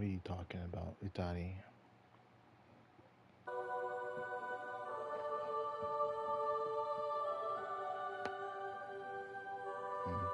What are you talking about, Itani? Mm.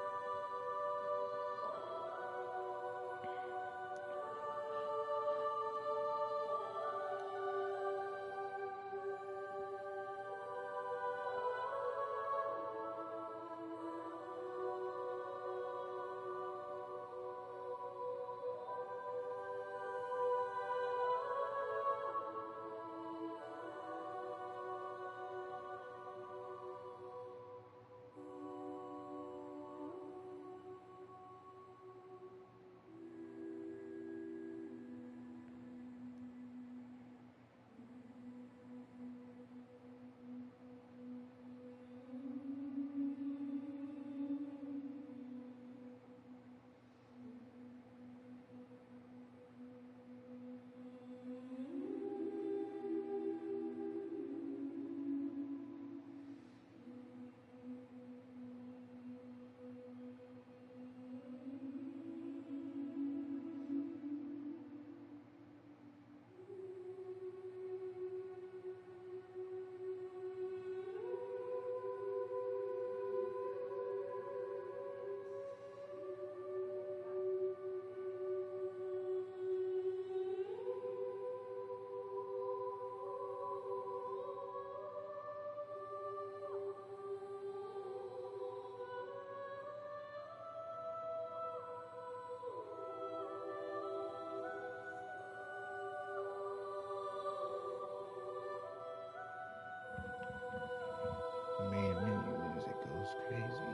Man, menu music goes crazy.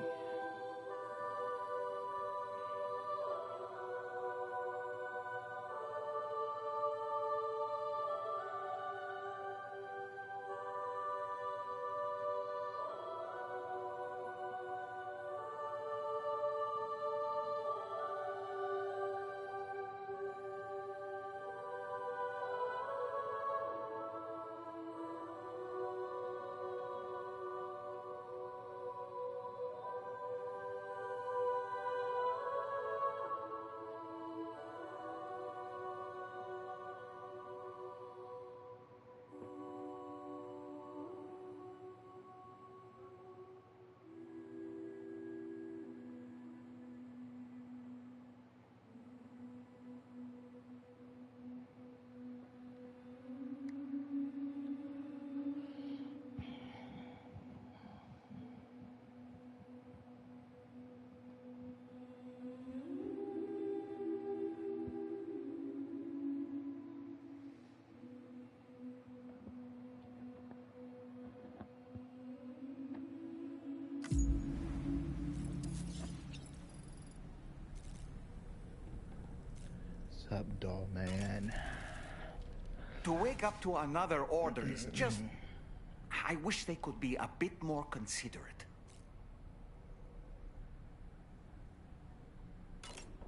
Sup, doll man? To wake up to another order is just... I wish they could be a bit more considerate.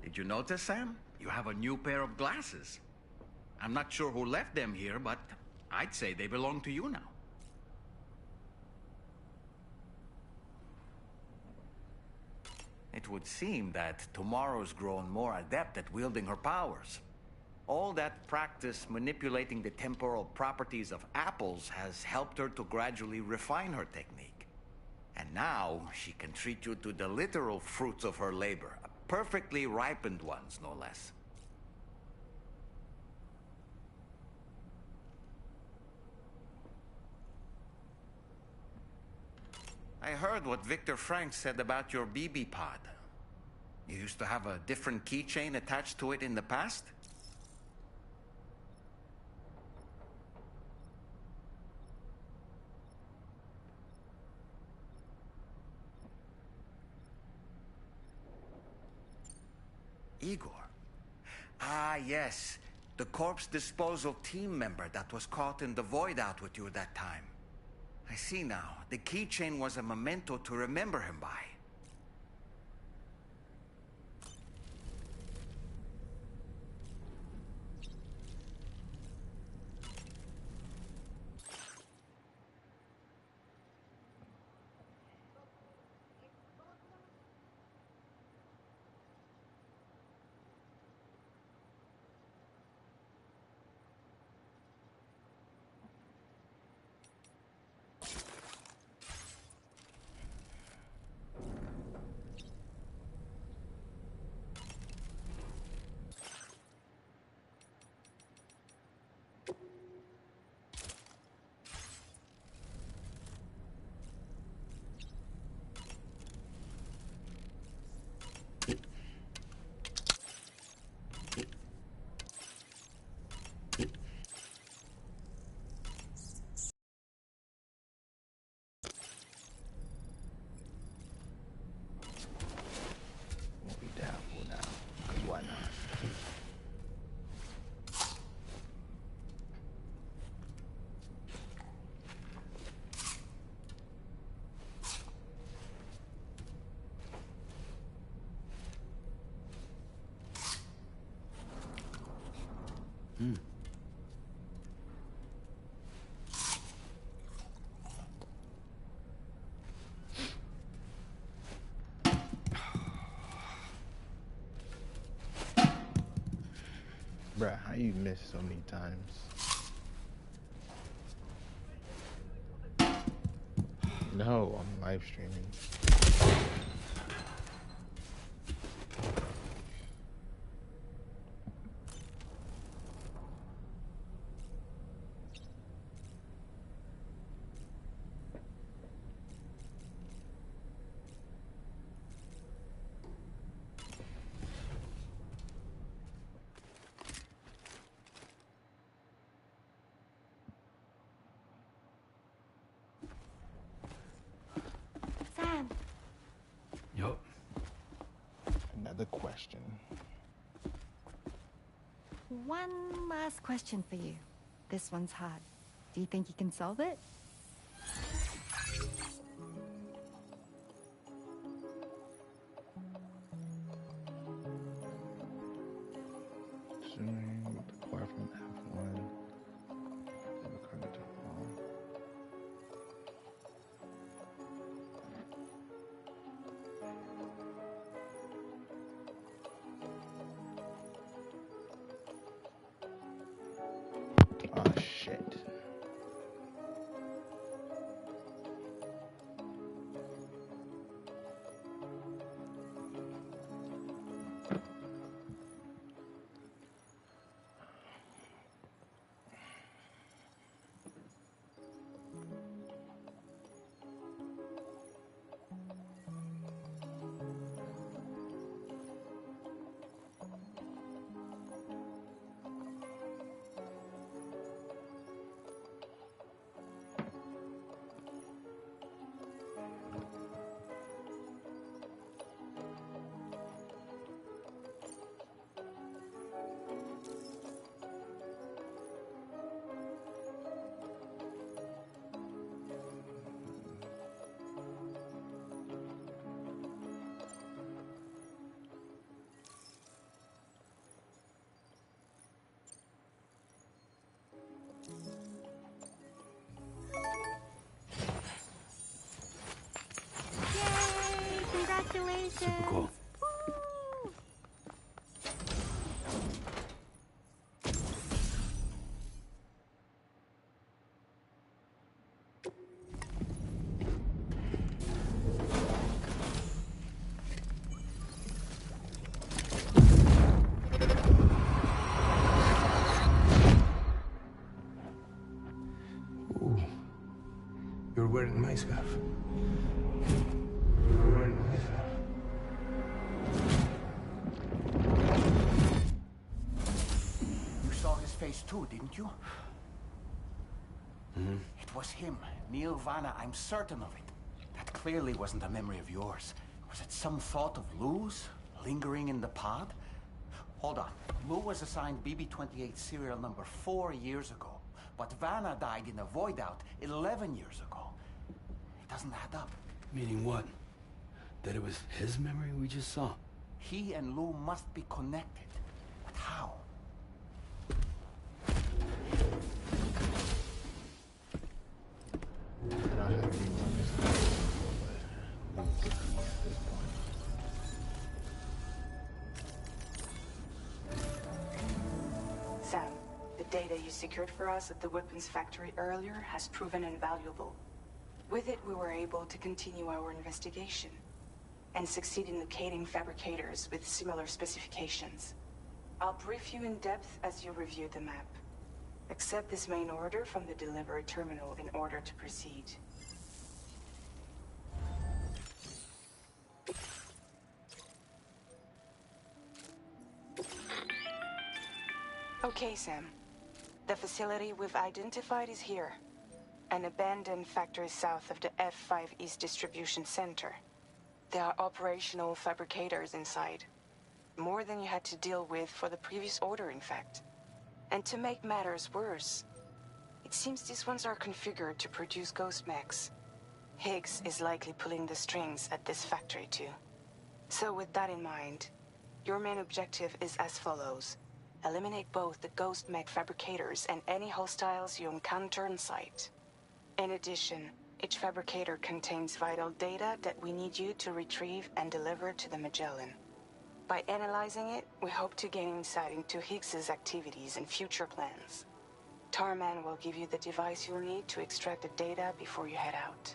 Did you notice, Sam? You have a new pair of glasses. I'm not sure who left them here, but I'd say they belong to you now. It would seem that Tomorrow's grown more adept at wielding her powers. All that practice manipulating the temporal properties of apples has helped her to gradually refine her technique. And now she can treat you to the literal fruits of her labor, perfectly ripened ones, no less. I heard what Victor Frank said about your BB pod. You used to have a different keychain attached to it in the past? Igor. Ah, yes. The corpse disposal team member that was caught in the void out with you that time. I see now. The keychain was a memento to remember him by. Hmm. Bruh, how you miss so many times? No, I'm live streaming. Sam. Yup. Another question. One last question for you. This one's hard. Do you think you can solve it? Assuming the core from F1. Then the card to wall. Oh shit. Yay! Congratulations! Super cool. Woo! Ooh. You're wearing my scarf. You're wearing my scarf. You saw his face too, didn't you? Mm-hmm. It was him, Neil Vanna, I'm certain of it. That clearly wasn't a memory of yours. Was it some thought of Lou's, lingering in the pod? Hold on. Lou was assigned BB-28 serial number 4 years ago, but Vanna died in a void out 11 years ago. It doesn't add up. Meaning what? That it was his memory we just saw? He and Lou must be connected. But how? I don't have any more mistakes, but Lou's good for me at this point. Sam, the data you secured for us at the weapons factory earlier has proven invaluable. With it, we were able to continue our investigation and succeed in locating fabricators with similar specifications. I'll brief you in depth as you review the map. Accept this main order from the delivery terminal in order to proceed. Okay, Sam. The facility we've identified is here. An abandoned factory south of the F5 East Distribution Center. There are operational fabricators inside. More than you had to deal with for the previous order, in fact. And to make matters worse, it seems these ones are configured to produce ghost mechs. Higgs is likely pulling the strings at this factory too. So with that in mind, your main objective is as follows. Eliminate both the ghost mech fabricators and any hostiles you encounter in sight. In addition, each fabricator contains vital data that we need you to retrieve and deliver to the Magellan. By analyzing it, we hope to gain insight into Higgs's activities and future plans. Tarman will give you the device you'll need to extract the data before you head out.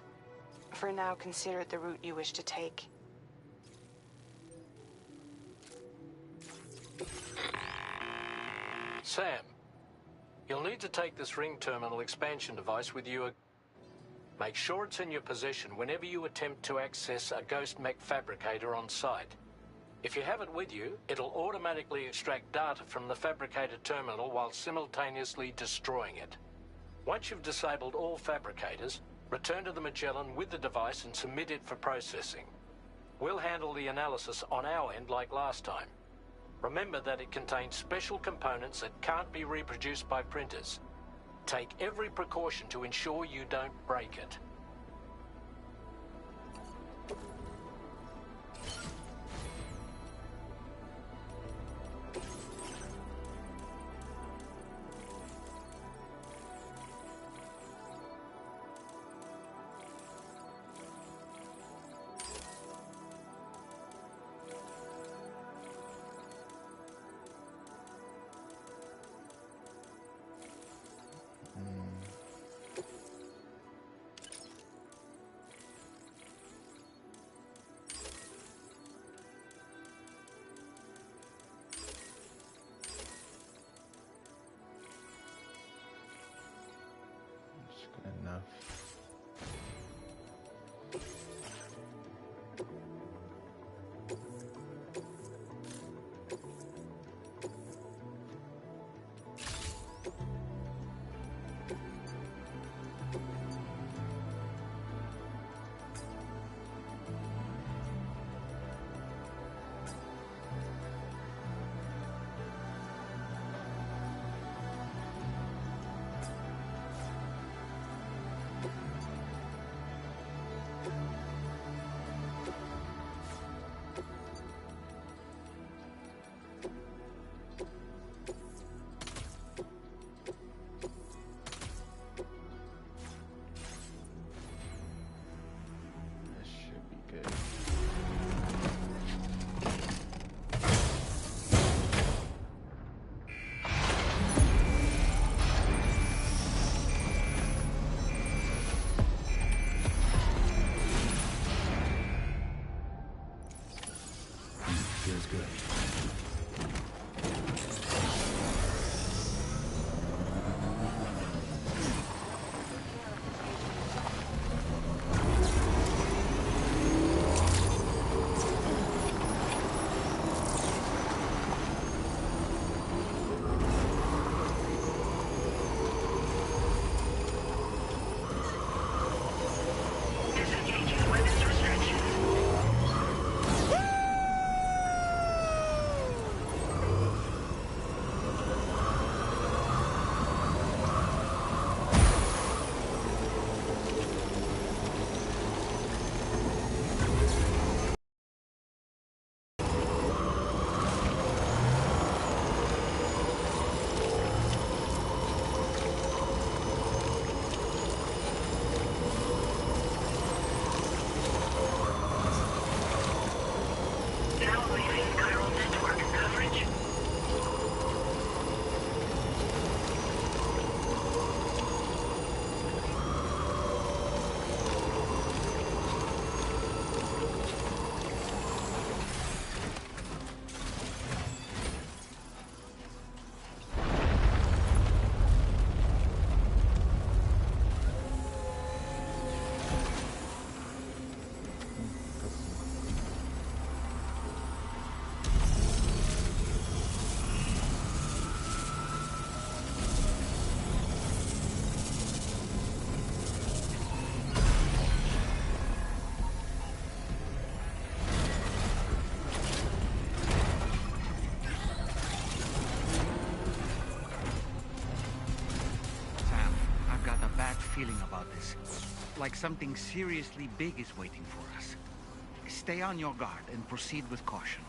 For now, consider the route you wish to take. Sam, you'll need to take this ring terminal expansion device with you. Make sure it's in your possession whenever you attempt to access a ghost mech fabricator on site. If you have it with you, it'll automatically extract data from the fabricator terminal while simultaneously destroying it. Once you've disabled all fabricators, return to the Magellan with the device and submit it for processing. We'll handle the analysis on our end like last time. Remember that it contains special components that can't be reproduced by printers. Take every precaution to ensure you don't break it. That's good enough. That should be good. Feels good. Sam, I've got a bad feeling about this. Like something seriously big is waiting for us. Stay on your guard and proceed with caution.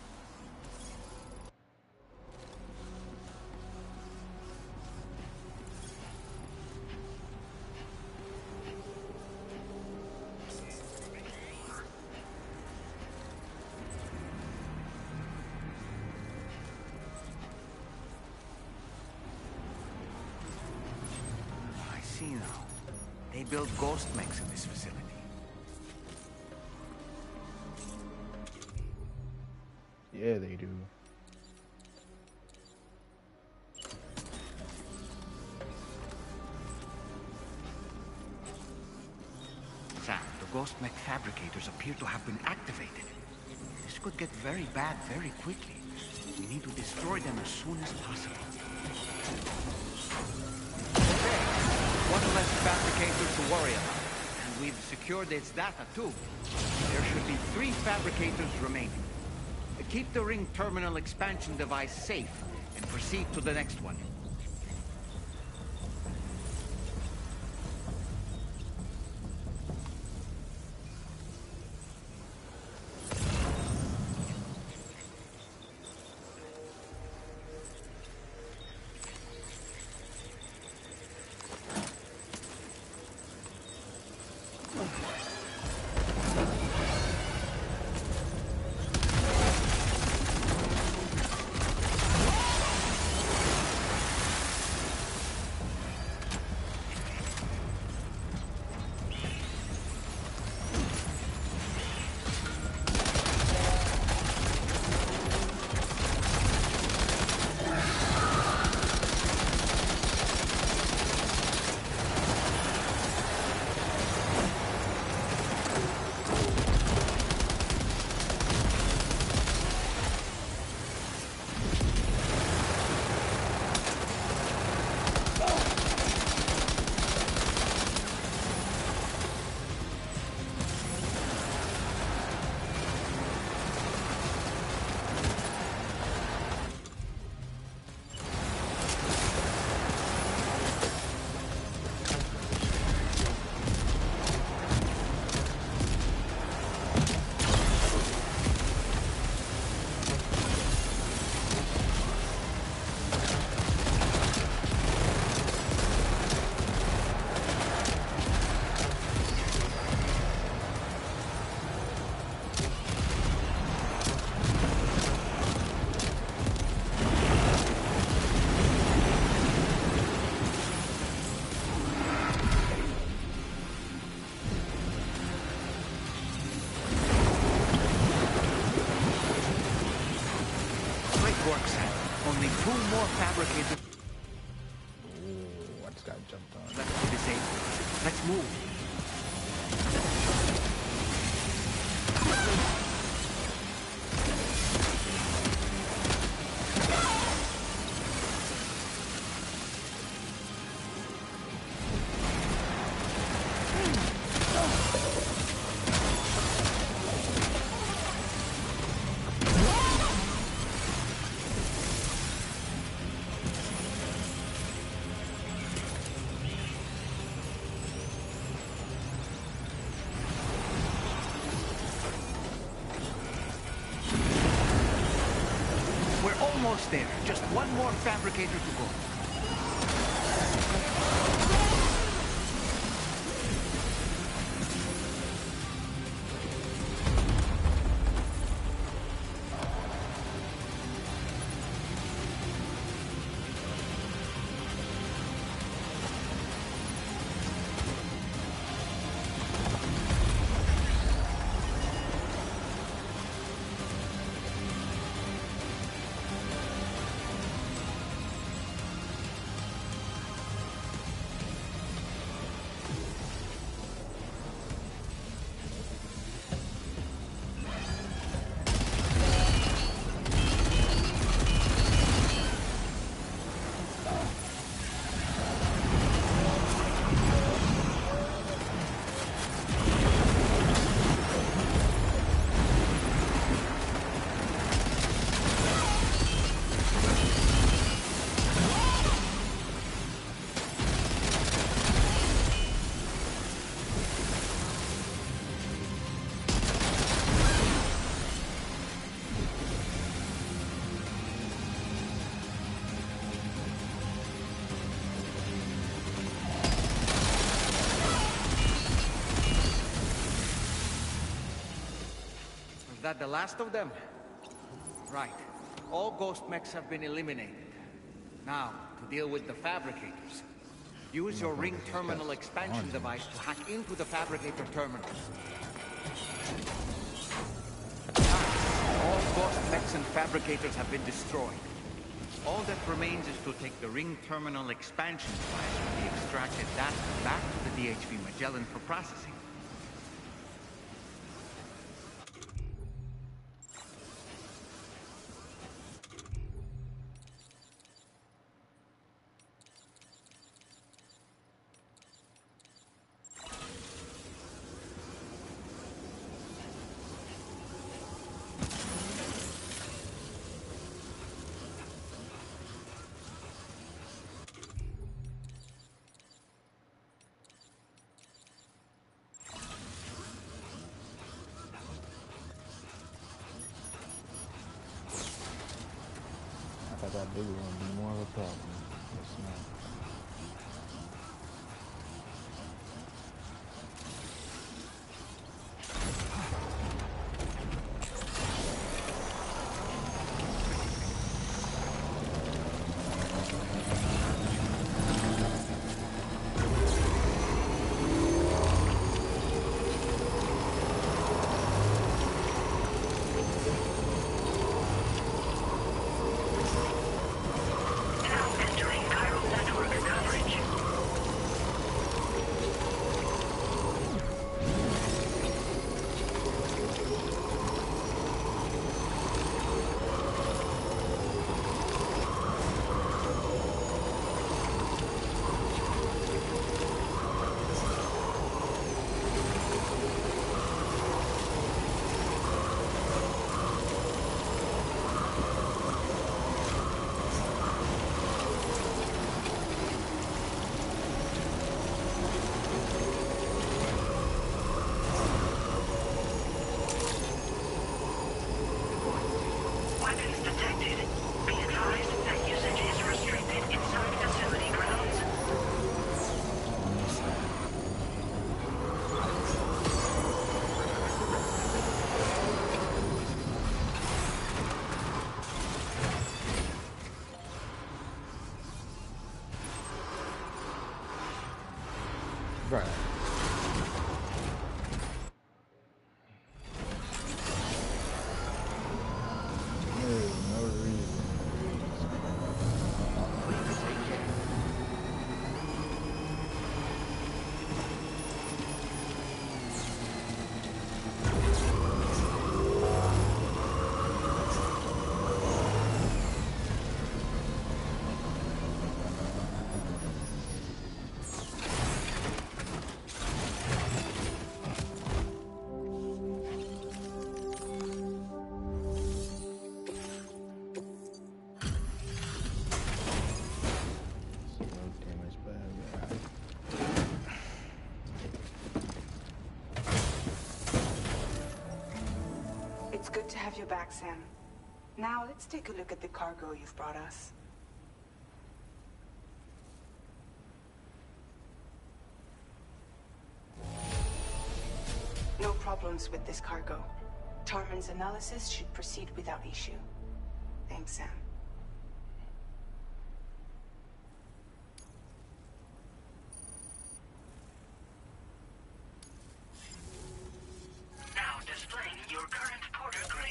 build ghost mechs in this facility. Yeah, they do. Sam, the ghost mech fabricators appear to have been activated. This could get very bad very quickly. We need to destroy them as soon as possible. Okay, one less fabricator to worry about. And we've secured its data too. There should be 3 fabricators remaining. Keep the ring terminal expansion device safe and proceed to the next one. Only 2 more fabricators Ooh, I just got jumped on. left to disable. Let's move. Almost there. Just one more fabricator to go. That the last of them? Right. All ghost mechs have been eliminated. Now, to deal with the fabricators. Use your ring terminal expansion device to hack into the fabricator terminals. All ghost mechs and fabricators have been destroyed. All that remains is to take the ring terminal expansion device with the extracted data back to the DHV Magellan for processing. I thought that big one would be more of a problem. It's not. Right. No reason. It's good to have you back, Sam. Now let's take a look at the cargo you've brought us. No problems with this cargo. Tarman's analysis should proceed without issue. Thanks, Sam. Now displaying your current porter grade.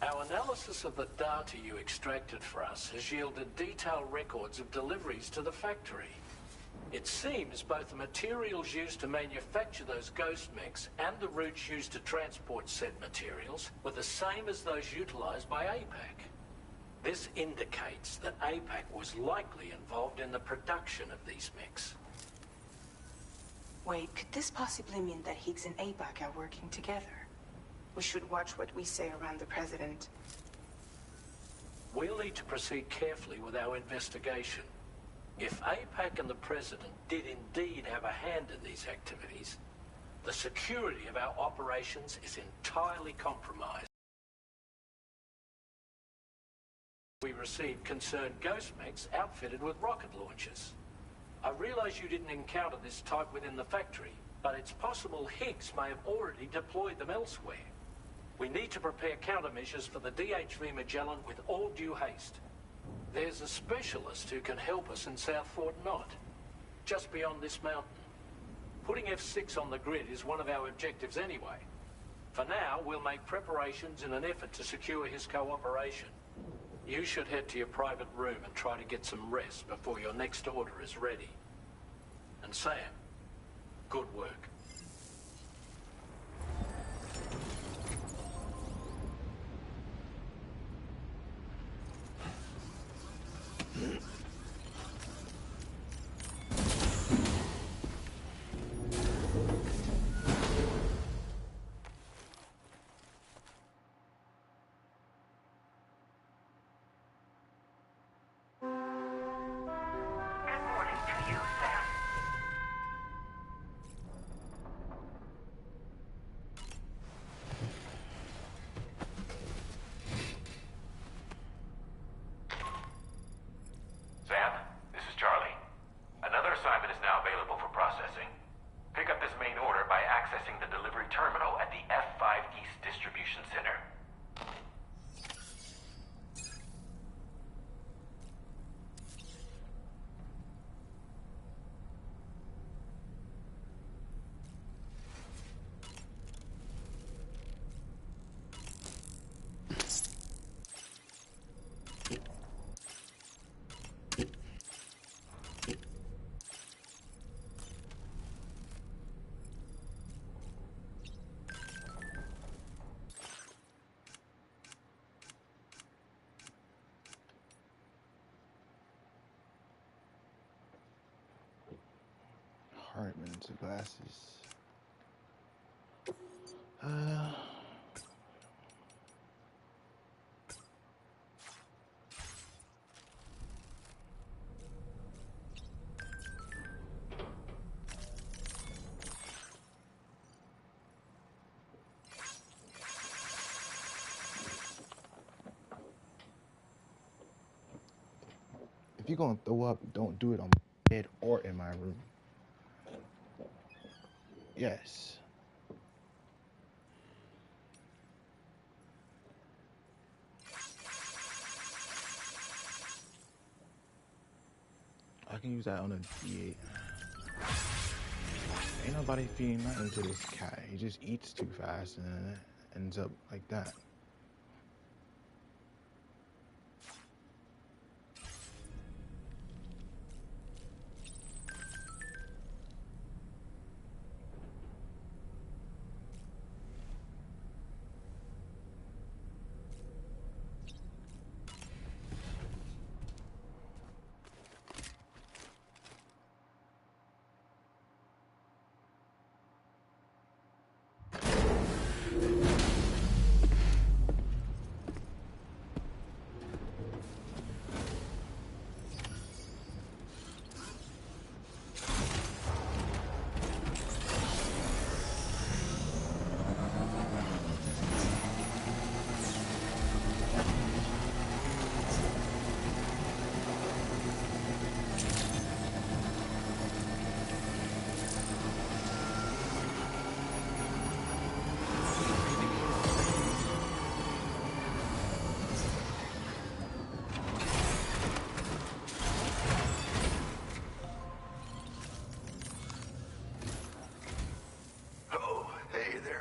Our analysis of the data you extracted for us has yielded detailed records of deliveries to the factory. It seems both the materials used to manufacture those ghost mechs and the routes used to transport said materials were the same as those utilized by APAC. This indicates that APAC was likely involved in the production of these mechs. Wait, could this possibly mean that Higgs and APAC are working together? We should watch what we say around the President. We'll need to proceed carefully with our investigation. If APAC and the President did indeed have a hand in these activities, the security of our operations is entirely compromised. we received concerned ghost mechs outfitted with rocket launchers. I realize you didn't encounter this type within the factory, but it's possible Higgs may have already deployed them elsewhere. We need to prepare countermeasures for the DHV Magellan with all due haste. There's a specialist who can help us in South Fort Knott, just beyond this mountain. Putting F6 on the grid is one of our objectives anyway. For now, we'll make preparations in an effort to secure his cooperation. You should head to your private room and try to get some rest before your next order is ready. And Sam, good work. Good morning to you, Sam. Sam, this is Charlie. Another assignment is now available for processing. Pick up this main order by accessing the delivery terminal at the F5 East Distribution Center. Hartman's glasses. If you're gonna throw up, don't do it on my bed or in my room. Yes. I can use that on a D8. Ain't nobody feeding nothing to this cat. He just eats too fast and then it ends up like that.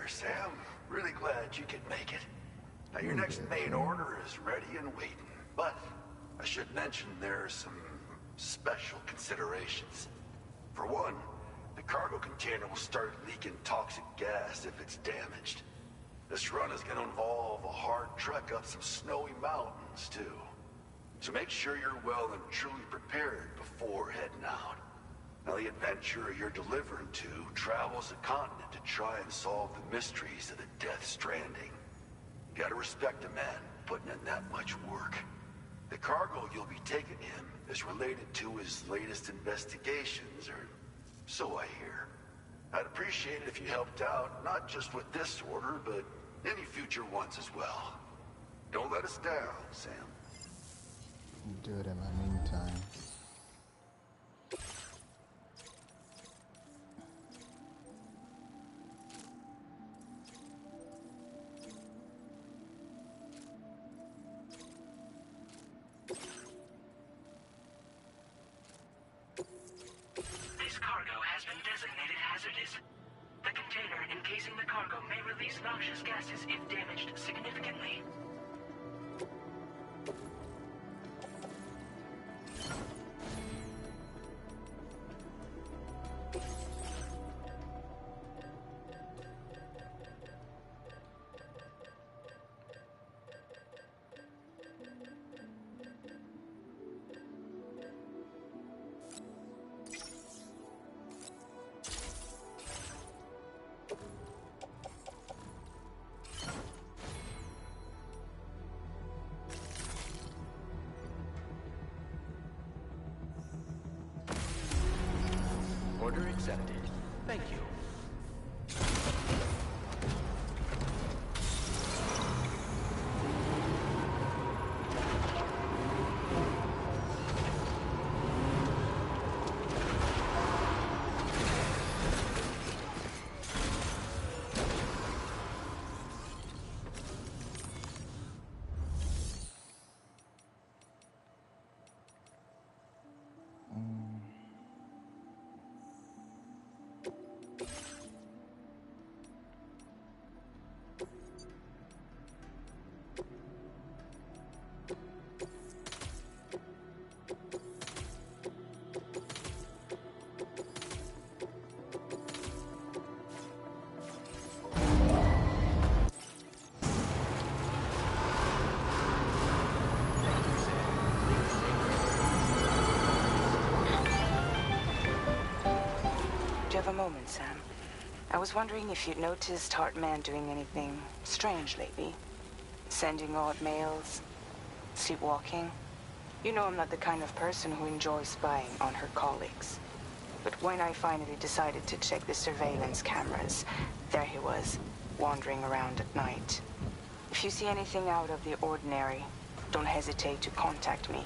Sam. Really glad you could make it. Now, your next main order is ready and waiting. But I should mention there are some special considerations. For one, the cargo container will start leaking toxic gas if it's damaged. This run is going to involve a hard trek up some snowy mountains, too. So make sure you're well and truly prepared before heading out. Now, the adventurer you're delivering to travels the continent to try and solve the mysteries of the Death Stranding. You gotta respect a man putting in that much work. The cargo you'll be taking him is related to his latest investigations, or so I hear. I'd appreciate it if you helped out, not just with this order, but any future ones as well. Don't let us down, Sam. Do it in my meantime. This cargo has been designated hazardous. The container encasing the cargo may release noxious gases if damaged significantly. Order accepted. Thank you. Do you have a moment, Sam? I was wondering if you'd noticed Hartman doing anything strange lately. Sending odd mails, sleepwalking. You know I'm not the kind of person who enjoys spying on her colleagues. But when I finally decided to check the surveillance cameras, there he was, wandering around at night. If you see anything out of the ordinary, don't hesitate to contact me.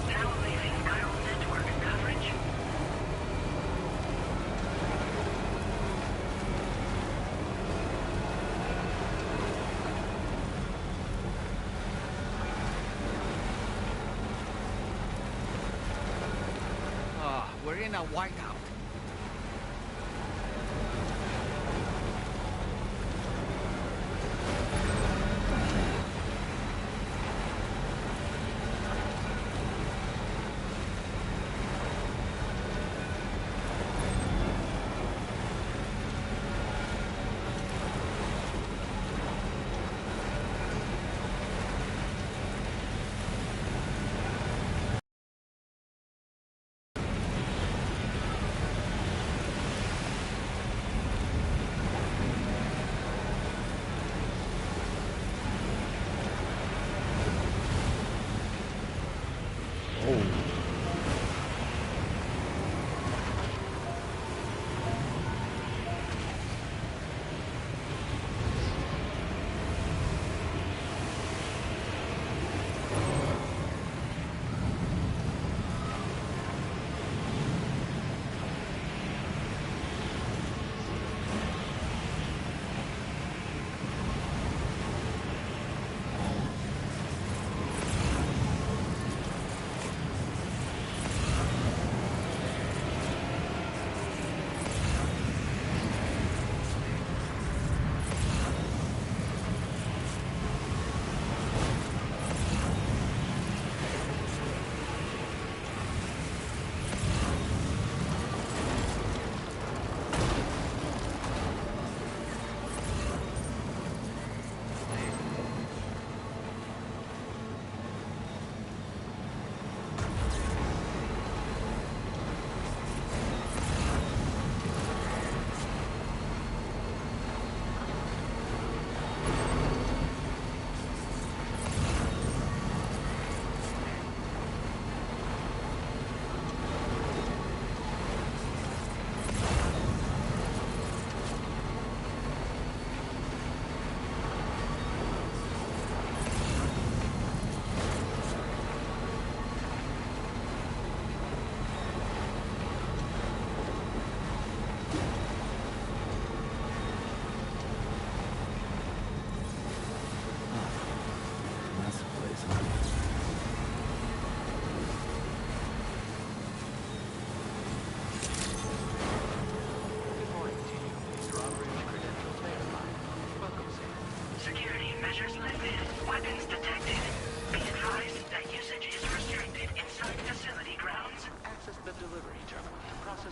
Now leaving viral network coverage. We're in a whiteout.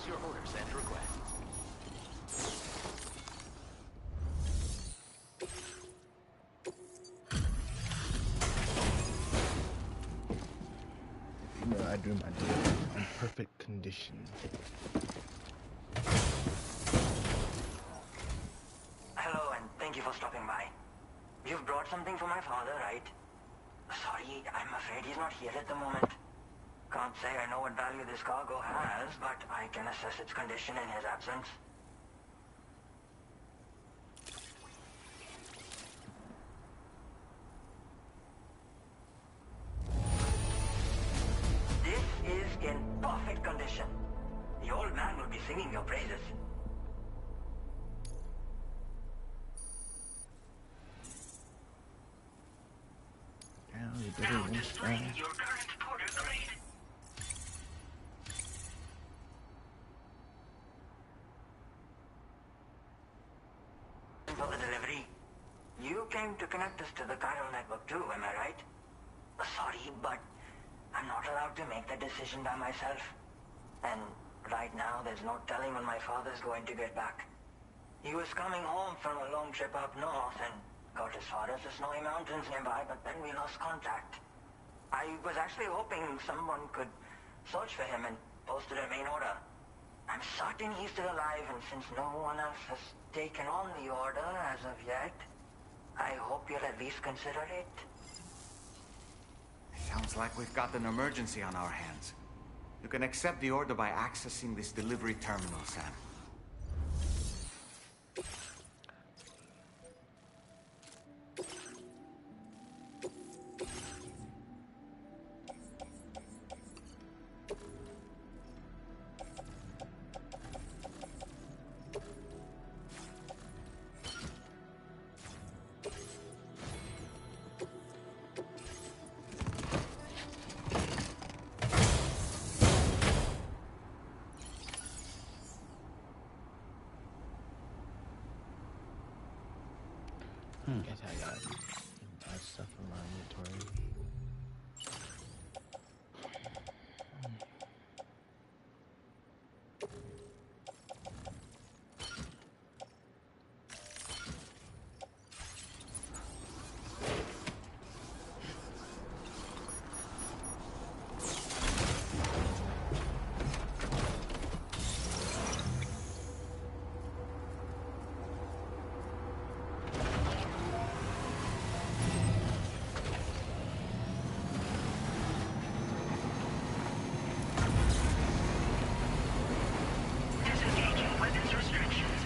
your orders and requests. You know, I do my deal in perfect condition. Hello, and thank you for stopping by. You've brought something for my father, right? Sorry, I'm afraid he's not here at the moment. Can't say I know what value this cargo has, but I can assess its condition in his absence. This is in perfect condition. The old man will be singing your praises. Down, you better Now win displaying strong. your current porter grade. For the delivery. You came to connect us to the chiral network too, am I right? Sorry, but I'm not allowed to make the decision by myself. And right now, there's no telling when my father's going to get back. He was coming home from a long trip up north and got as far as the snowy mountains nearby, but then we lost contact. I was actually hoping someone could search for him and post a main order. I'm certain he's still alive, and since no one else has taken on the order as of yet, I hope you'll at least consider it. Sounds like we've got an emergency on our hands. You can accept the order by accessing this delivery terminal, Sam. Guess I got bad stuff in my inventory. Disengaging weapons restrictions.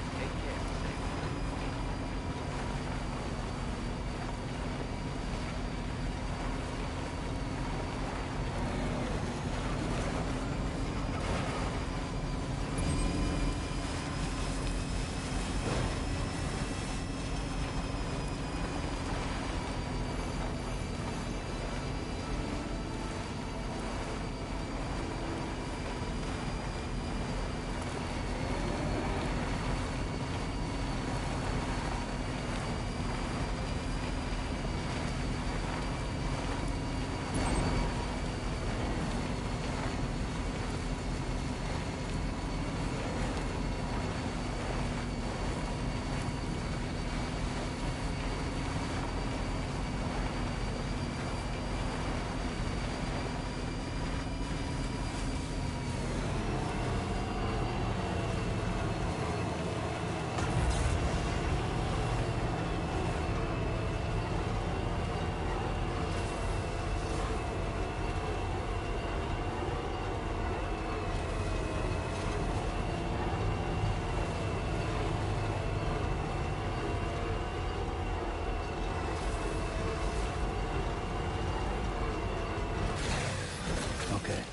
Okay.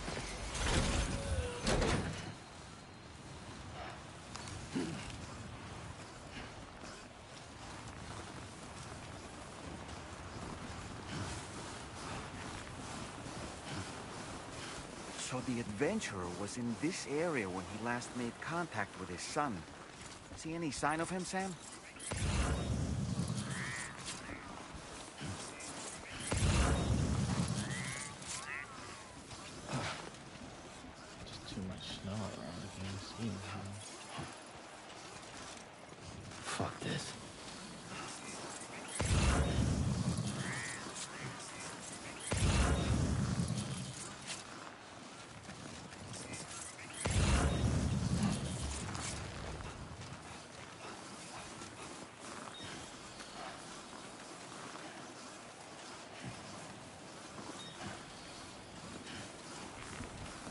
So the adventurer was in this area when he last made contact with his son. See any sign of him, Sam? Just too much snow. I can't see anything. Fuck this.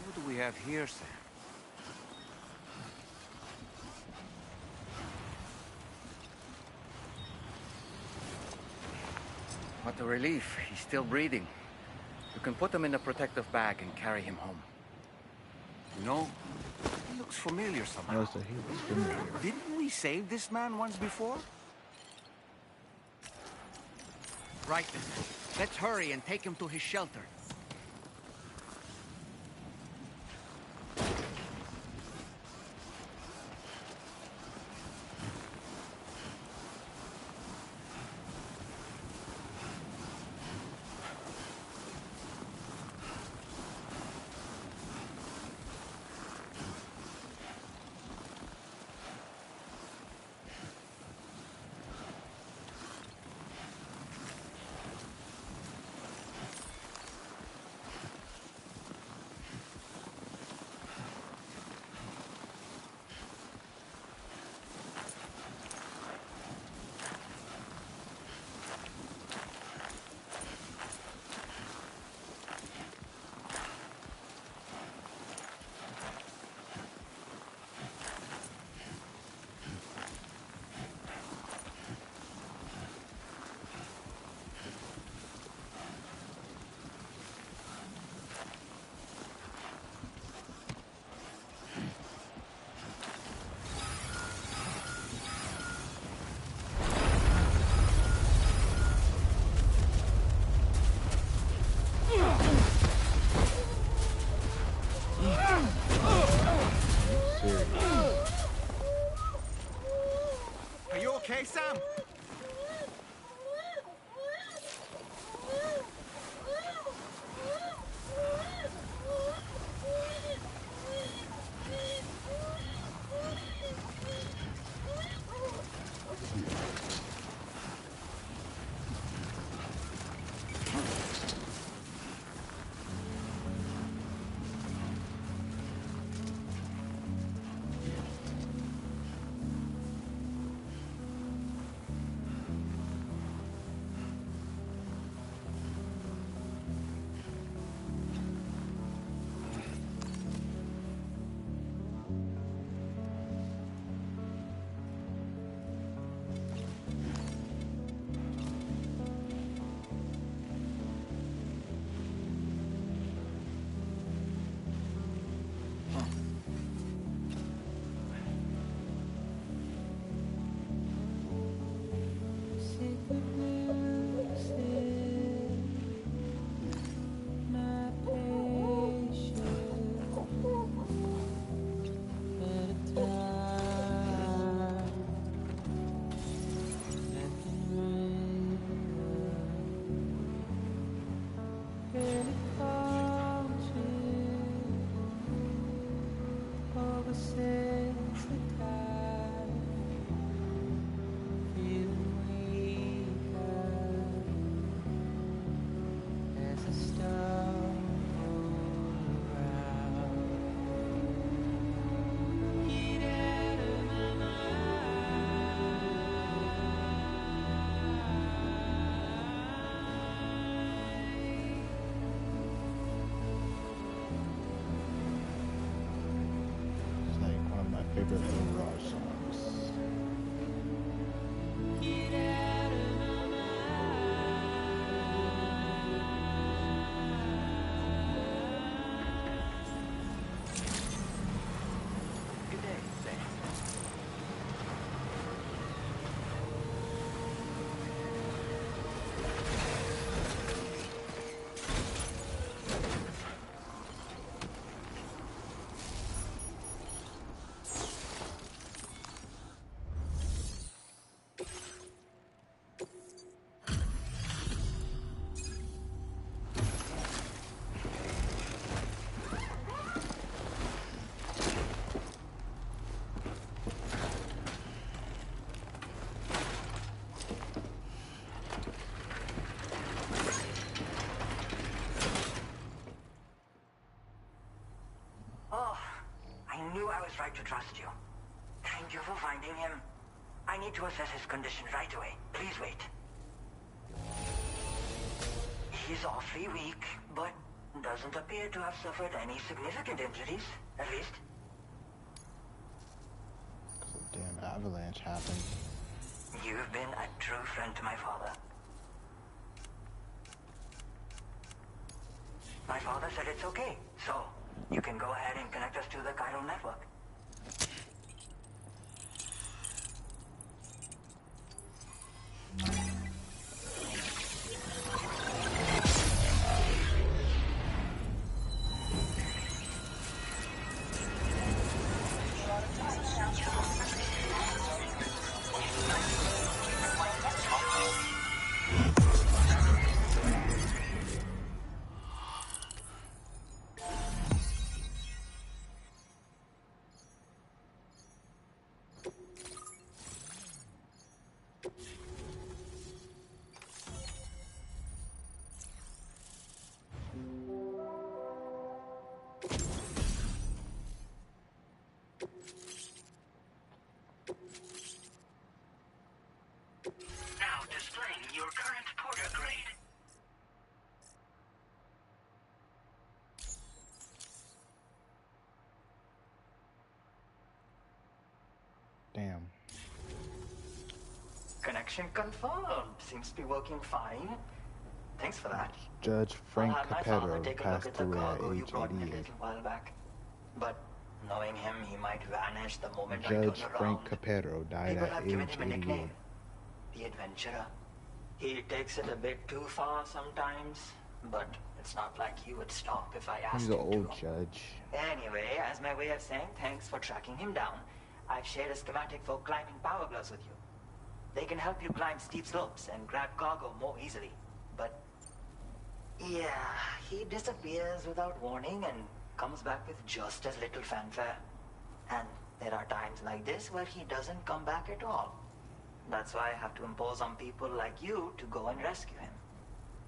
What do we have here, Sam? What a relief. He's still breathing. You can put him in a protective bag and carry him home. You know, he looks familiar somehow. Oh, so he was familiar. Didn't we save this man once before? Right then. Let's hurry and take him to his shelter. Are you okay, Sam? It's like one of my favorite Mirage songs. Good day, Sam. always right to trust you. Thank you for finding him. I need to assess his condition right away. Please wait. He's awfully weak, but doesn't appear to have suffered any significant injuries, at least. The damn avalanche happened. You've been a true friend to my father. My father said it's okay, so you can go ahead and connect us to the chiral network. Now displaying your current porter grade. Damn. Connection confirmed. Seems to be working fine. Thanks for that. Judge Frank I'll have my father Capetto take a look passed at the away at cargo you age brought me a 88. little while back. But knowing him, he might vanish the moment I Judge turn Frank around. Capetto died People at have given age him a 88. nickname. The Adventurer. He takes it a bit too far sometimes, but it's not like he would stop if I asked He's him an old to. judge. Anyway, as my way of saying thanks for tracking him down, I've shared a schematic for climbing power gloves with you. They can help you climb steep slopes and grab cargo more easily. But yeah, he disappears without warning and comes back with just as little fanfare. And there are times like this where he doesn't come back at all. That's why I have to impose on people like you to go and rescue him.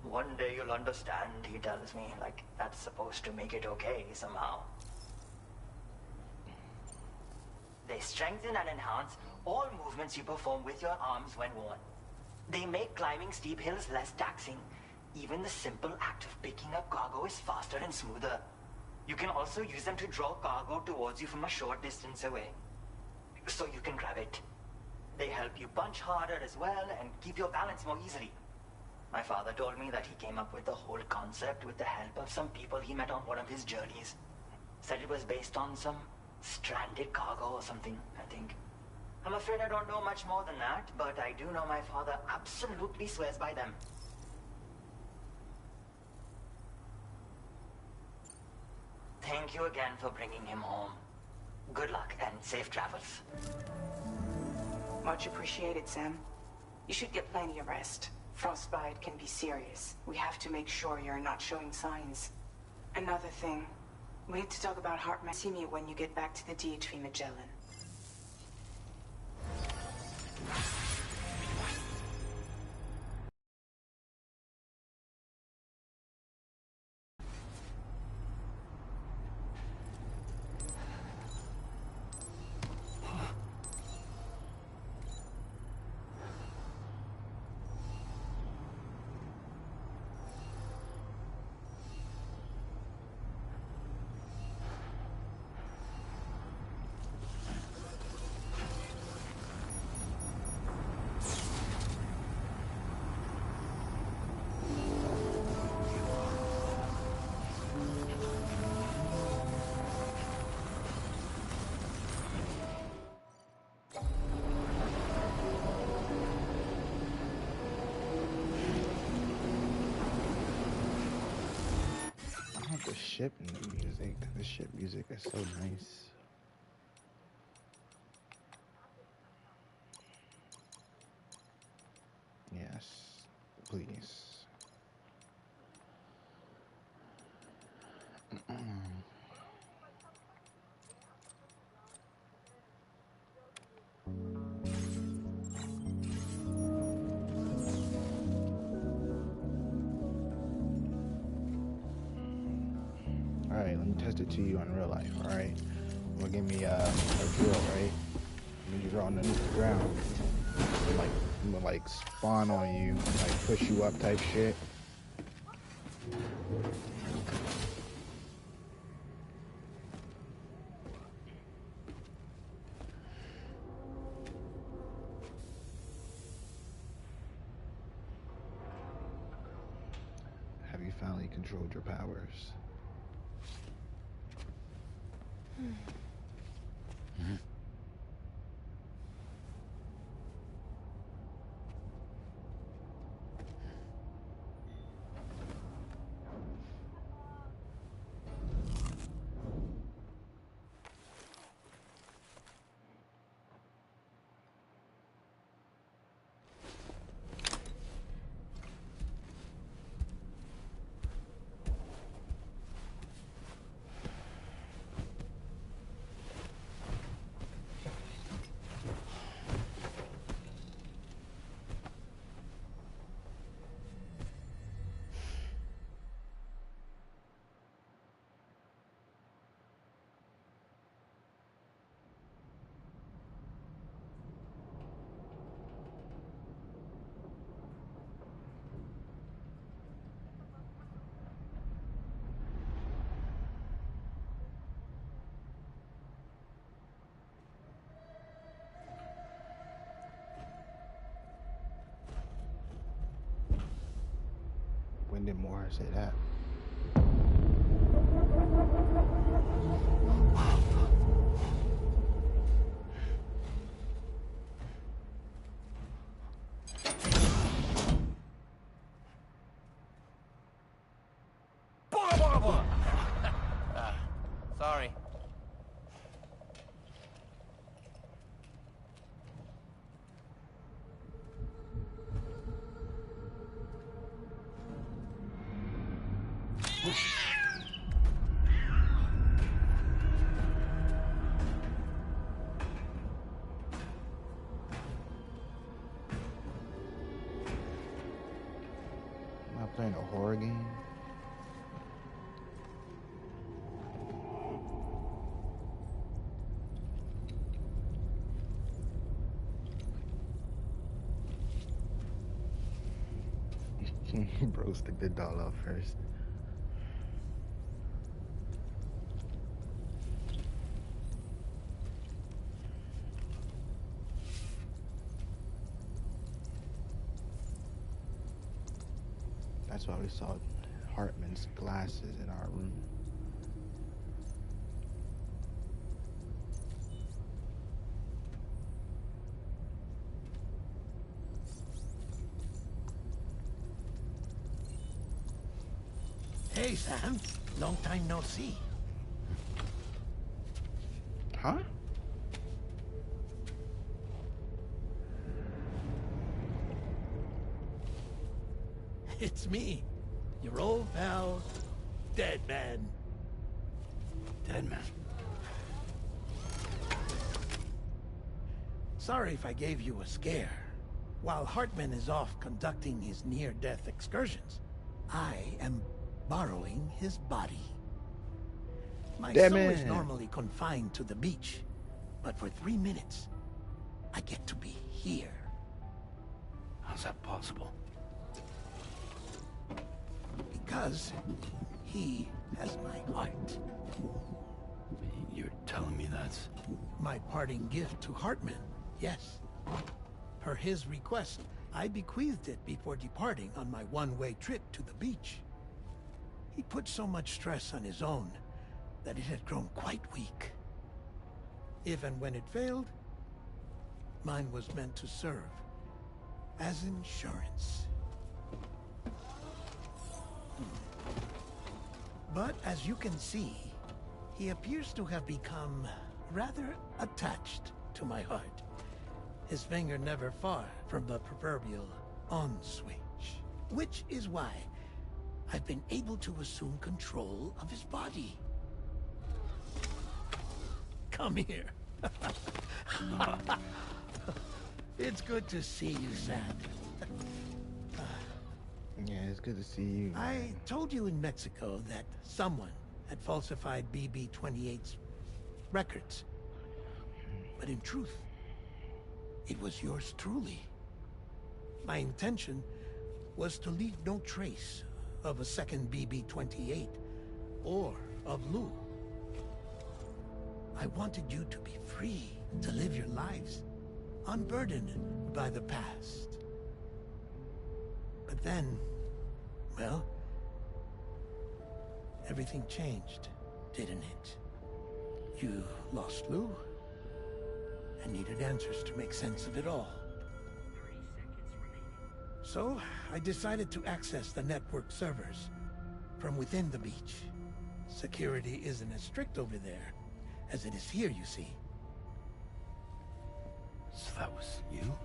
One day you'll understand, he tells me, like that's supposed to make it okay somehow. They strengthen and enhance all movements you perform with your arms when worn. They make climbing steep hills less taxing. Even the simple act of picking up cargo is faster and smoother. You can also use them to draw cargo towards you from a short distance away, so you can grab it. They help you punch harder as well and keep your balance more easily. My father told me that he came up with the whole concept with the help of some people he met on one of his journeys. Said it was based on some stranded cargo or something, I think. I'm afraid I don't know much more than that, but I do know my father absolutely swears by them. Thank you again for bringing him home. Good luck and safe travels. Much appreciated, Sam. You should get plenty of rest. Frostbite can be serious. We have to make sure you're not showing signs. Another thing, we need to talk about Hartman. See me when you get back to the DHV Magellan. The ship music. The ship music is so nice. Yes, please. Alright, let me test it to you on real life, alright? will give me a drill, right? And you go underneath the ground. And like, I'm gonna like spawn on you, like push you up type shit. Have you finally controlled your powers? When did Morris say that? Sorry. Am I playing a horror game? Bro, stick the doll up first. That's why we saw Hartman's glasses in our room. Hey, Sam. Long time no see. Huh? It's me, your old pal, Dead Man. Dead Man. Sorry if I gave you a scare. While Hartman is off conducting his near-death excursions, I am borrowing his body. My Dead soul is Man. normally confined to the beach, but for 3 minutes, I get to be here. How's that possible? Because he has my heart. You're telling me that's... My parting gift to Hartman, yes. Per his request, I bequeathed it before departing on my one-way trip to the beach. He put so much stress on his own that it had grown quite weak. If and when it failed, mine was meant to serve as insurance. But as you can see, he appears to have become rather attached to my heart. His finger never far from the proverbial on switch. Which is why I've been able to assume control of his body. Come here. It's good to see you, Sam. Yeah, it's good to see you. I told you in Mexico that someone had falsified BB-28's records. But in truth, it was yours truly. My intention was to leave no trace of a second BB-28 or of Lou. I wanted you to be free to live your lives, unburdened by the past. But then, well, everything changed, didn't it? You lost Lou, and needed answers to make sense of it all. So, I decided to access the network servers from within the beach. Security isn't as strict over there as it is here, you see. So that was you?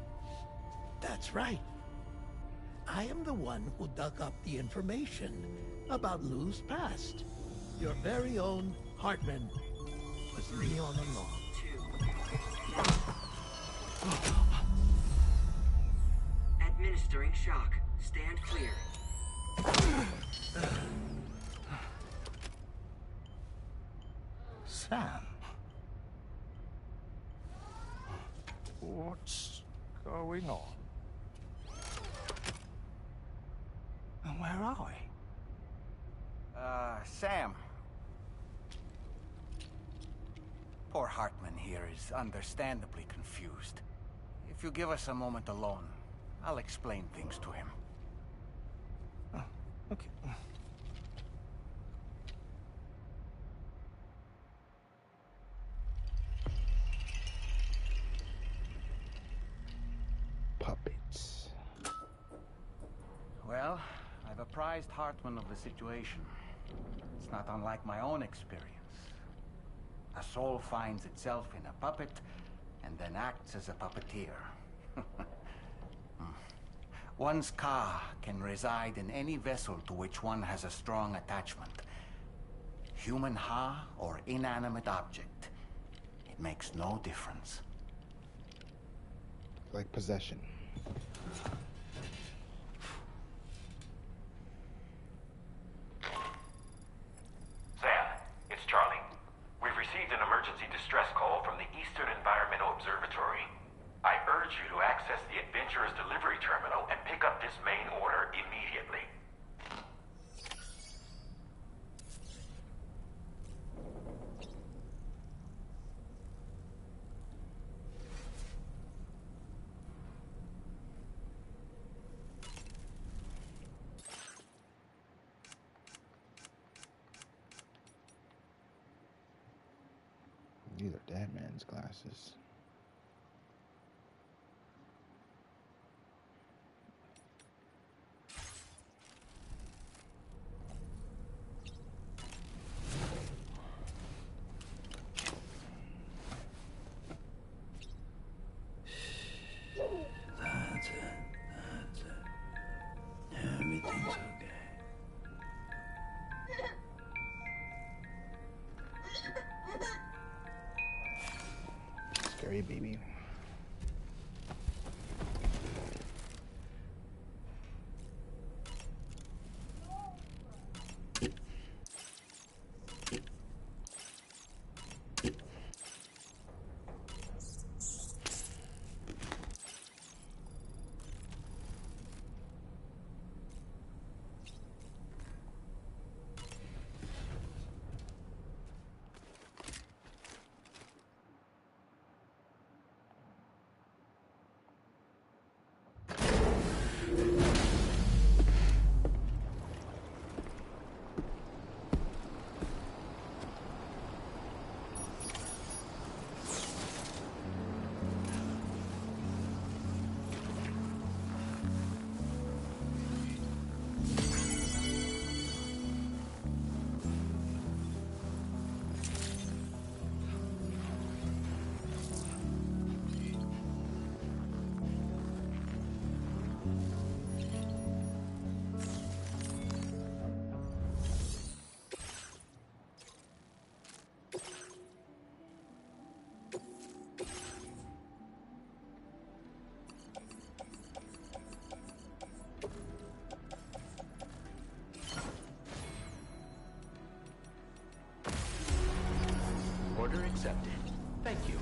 That's right. I am the one who dug up the information about Lou's past. Your very own Hartman was me all along. Administering shock. Stand clear. Sam? What's going on? And where are we? Sam. Poor Hartman here is understandably confused. If you give us a moment alone, I'll explain things to him. Okay. Puppets. Well, I've apprised Hartman of the situation. It's not unlike my own experience. A soul finds itself in a puppet and then acts as a puppeteer. One's ka can reside in any vessel to which one has a strong attachment. Human ha or inanimate object. It makes no difference. Like possession. Sam, it's Charlie. We've received an emergency distress call from the Eastern Environmental Observatory. I urge you to access the Adventurer's delivery terminal and pick up this main order immediately. These are dead man's glasses. That's it. That's it. Everything's okay. Scary baby. accepted. Thank you.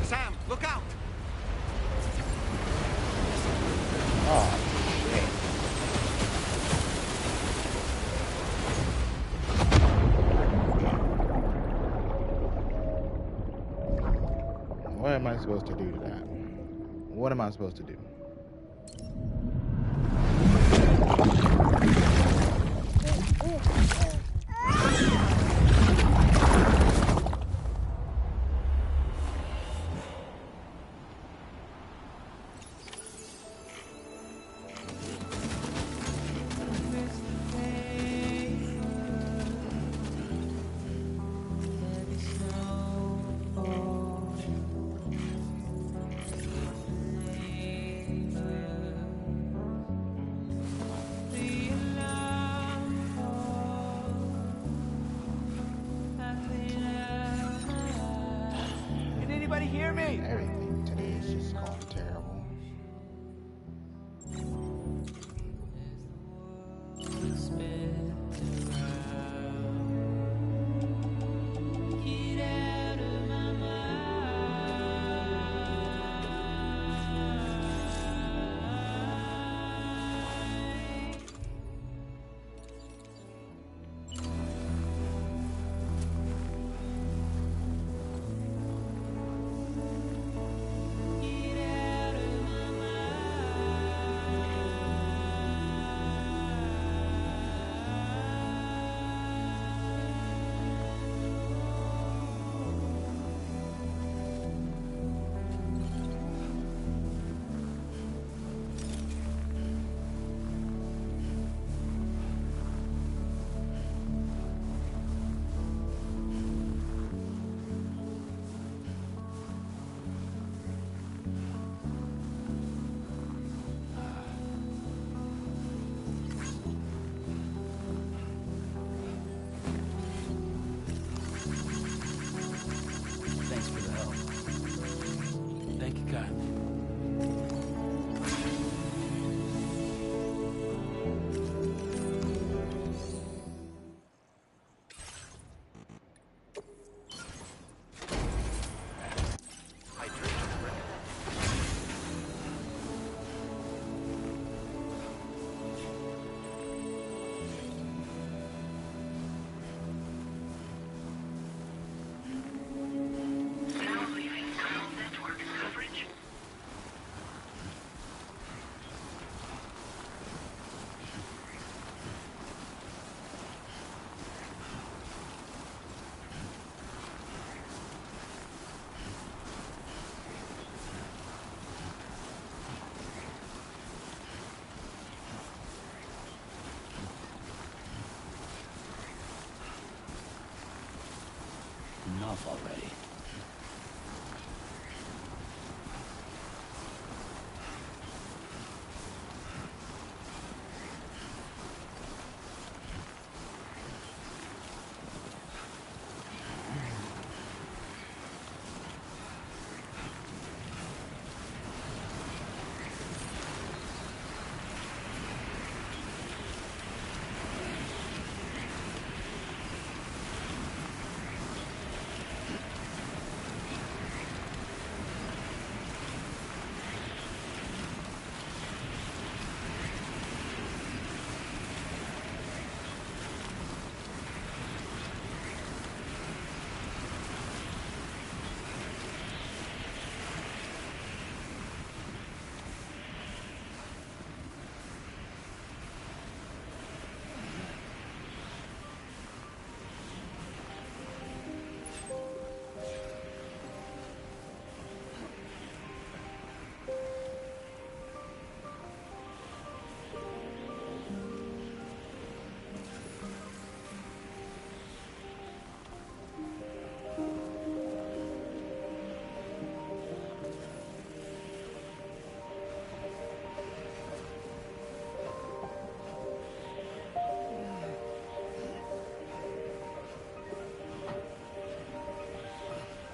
Sam, look out! Oh, what am I supposed to do to that? What am I supposed to do? Can anybody hear me? Everything today is just going terrible. enough already.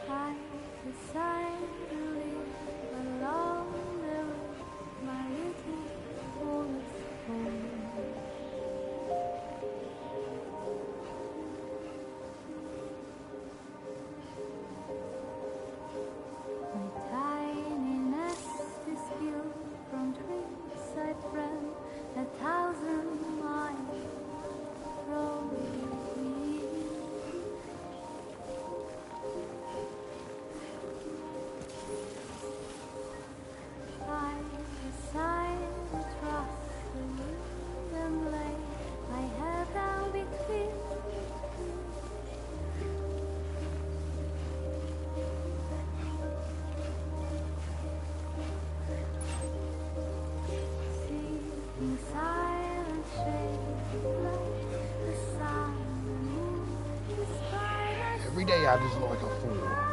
I decide to live alone there with my little forest home. My tiny nest is built from trees I've run 1,000 miles from me. I decide to trust the wind and lay my head down between seeking silent shades like the sun and moon. Every day I just look like a fool.